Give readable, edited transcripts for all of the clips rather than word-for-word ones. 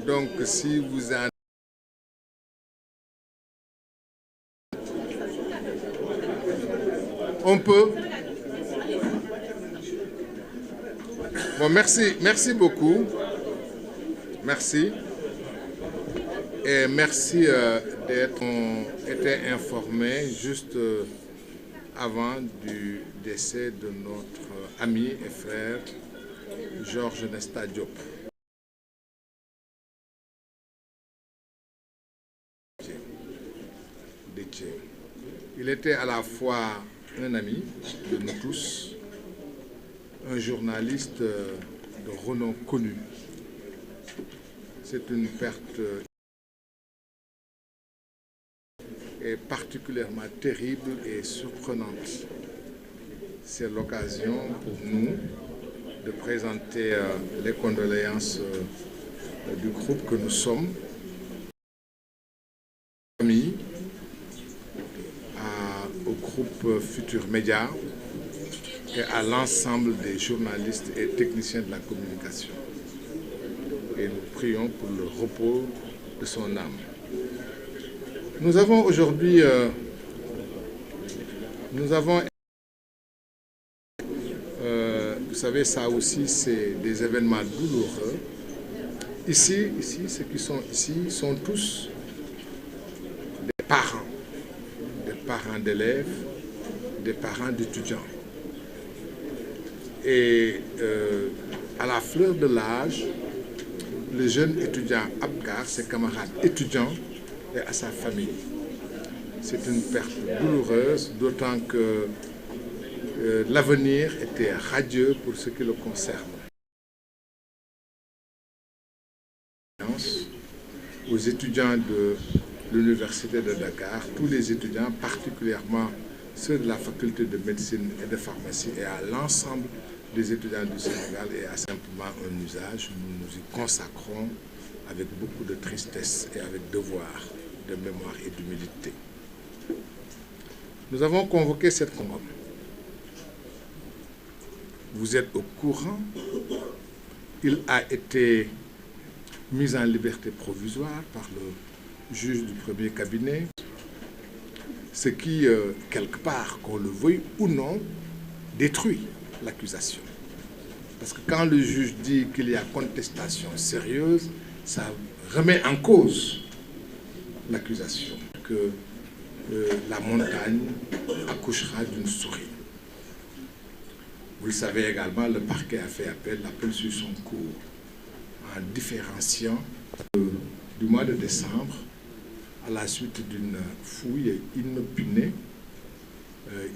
Donc, si vous en... On peut. Bon, merci beaucoup. Merci. Et merci d'être été informé juste avant du décès de notre ami et frère Georges Nesta Diop. Il était à la fois un ami de nous tous, un journaliste de renom connu. C'est une perte est particulièrement terrible et surprenante. C'est l'occasion pour nous de présenter les condoléances du groupe que nous sommes, au groupe Futur Média et à l'ensemble des journalistes et techniciens de la communication. Et nous prions pour le repos de son âme. Nous avons aujourd'hui, vous savez, ça aussi, c'est des événements douloureux. Ici, ceux qui sont ici sont tous des parents d'élèves, des parents d'étudiants. Et à la fleur de l'âge, le jeune étudiant Abgar, ses camarades étudiants et à sa famille. C'est une perte douloureuse, d'autant que l'avenir était radieux pour ce qui le concerne. Aux étudiants de l'Université de Dakar, tous les étudiants, particulièrement ceux de la faculté de médecine et de pharmacie, et à l'ensemble des étudiants du Sénégal, et à simplement un usage, nous nous y consacrons avec beaucoup de tristesse et avec devoir de mémoire et d'humilité. Nous avons convoqué cette congrès. Vous êtes au courant, il a été mis en liberté provisoire par le juge du premier cabinet, ce qui, quelque part, qu'on le veuille ou non, détruit l'accusation. Parce que quand le juge dit qu'il y a contestation sérieuse, ça remet en cause l'accusation que la montagne accouchera d'une souris. Vous le savez également, le parquet a fait appel, l'appel suit son cours, en différenciant du mois de décembre, à la suite d'une fouille inopinée,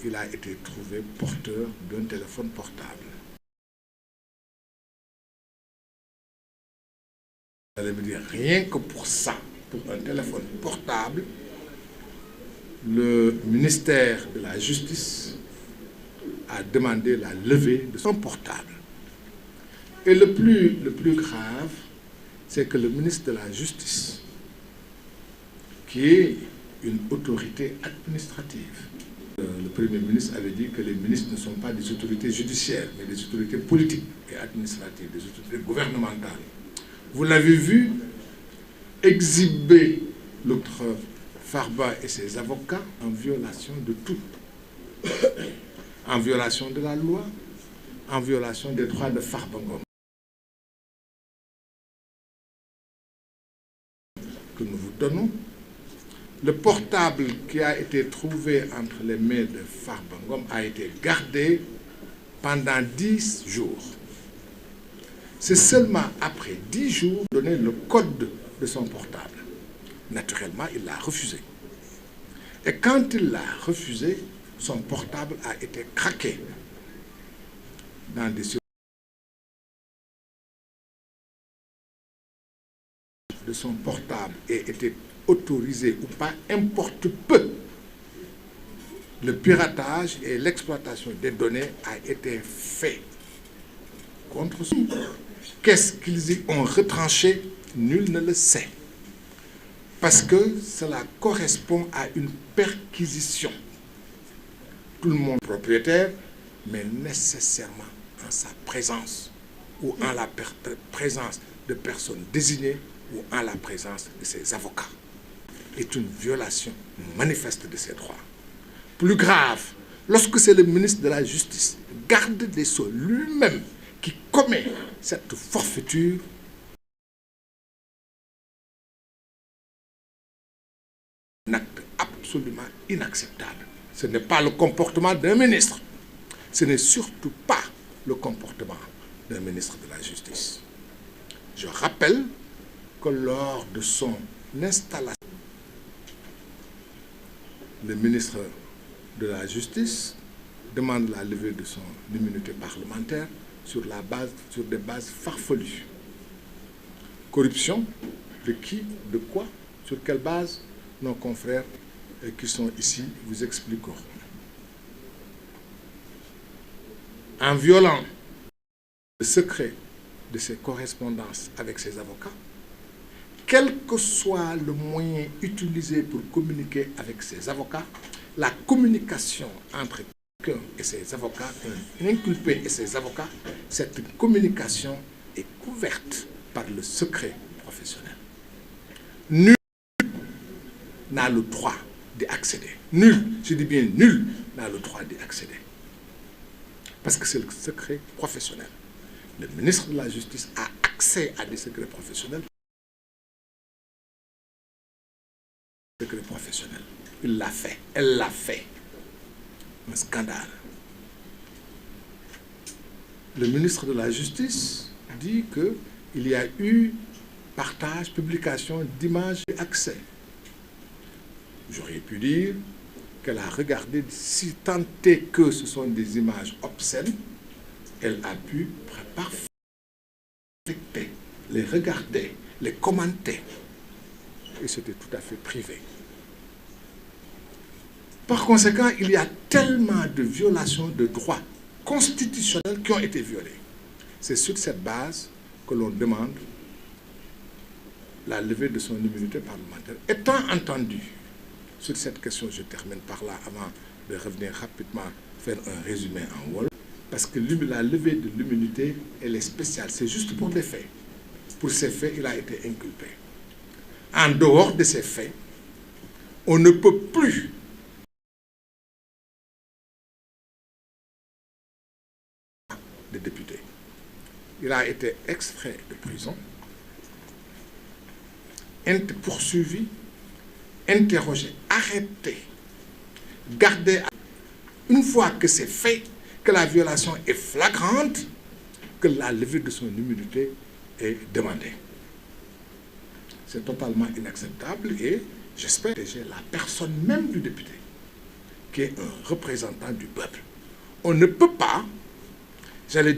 il a été trouvé porteur d'un téléphone portable. Vous allez me dire, rien que pour ça, pour un téléphone portable, le ministère de la Justice a demandé la levée de son portable. Et le plus grave, c'est que le ministre de la Justice, qui est une autorité administrative, le Premier ministre avait dit que les ministres ne sont pas des autorités judiciaires, mais des autorités politiques et administratives, des autorités gouvernementales. Vous l'avez vu exhiber l'autre Farba et ses avocats en violation de tout. En violation de la loi, en violation des droits de Farba Ngom. Que nous vous donnons. Le portable qui a été trouvé entre les mains de Farba Ngom a été gardé pendant 10 jours. C'est seulement après 10 jours donné le code de son portable. Naturellement, il l'a refusé. Et quand il l'a refusé, son portable a été craqué dans des de son portable et était autorisé ou pas, importe peu. Le piratage et l'exploitation des données a été fait contre nous. Qu'est-ce qu'ils y ont retranché? Nul ne le sait. Parce que cela correspond à une perquisition. Tout le monde est propriétaire, mais nécessairement en sa présence. ou en la présence de personnes désignées ou en la présence de ses avocats est une violation manifeste de ses droits. Plus grave, lorsque c'est le ministre de la Justice, garde des Sceaux lui-même, qui commet cette forfaiture, un acte absolument inacceptable. Ce n'est pas le comportement d'un ministre. Ce n'est surtout pas le comportement d'un ministre de la Justice. Je rappelle que lors de son installation, le ministre de la Justice demande la levée de son immunité parlementaire sur des bases farfelues. Corruption, de qui, de quoi, sur quelle base? Nos confrères qui sont ici vous expliqueront. En violant le secret de ses correspondances avec ses avocats, quel que soit le moyen utilisé pour communiquer avec ses avocats, la communication entre quelqu'un et ses avocats, un inculpé et ses avocats, cette communication est couverte par le secret professionnel. Nul n'a le droit d'y accéder. Nul, je dis bien nul, n'a le droit d'y accéder. Parce que c'est le secret professionnel. Le ministre de la Justice a accès à des secrets professionnels. Secret professionnel. Il l'a fait. Elle l'a fait. Un scandale. Le ministre de la Justice dit qu'il y a eu partage, publication d'images et accès. J'aurais pu dire qu'elle a regardé, si tant est que ce sont des images obscènes, elle a pu parfaitement les regarder, les commenter. Et c'était tout à fait privé. Par conséquent, il y a tellement de violations de droits constitutionnels qui ont été violés. C'est sur cette base que l'on demande la levée de son immunité parlementaire. Étant entendu, sur cette question, je termine par là avant de revenir rapidement faire un résumé en Wolof, parce que la levée de l'immunité, elle est spéciale. C'est juste pour des faits. Pour ces faits, il a été inculpé. En dehors de ces faits, on ne peut plus de député. Il a été extrait de prison, poursuivi, interrogé, arrêté, gardé. Une fois que c'est fait, que la violation est flagrante, que la levée de son immunité est demandée. C'est totalement inacceptable et j'espère que j'ai la personne même du député, qui est un représentant du peuple. On ne peut pas, j'allais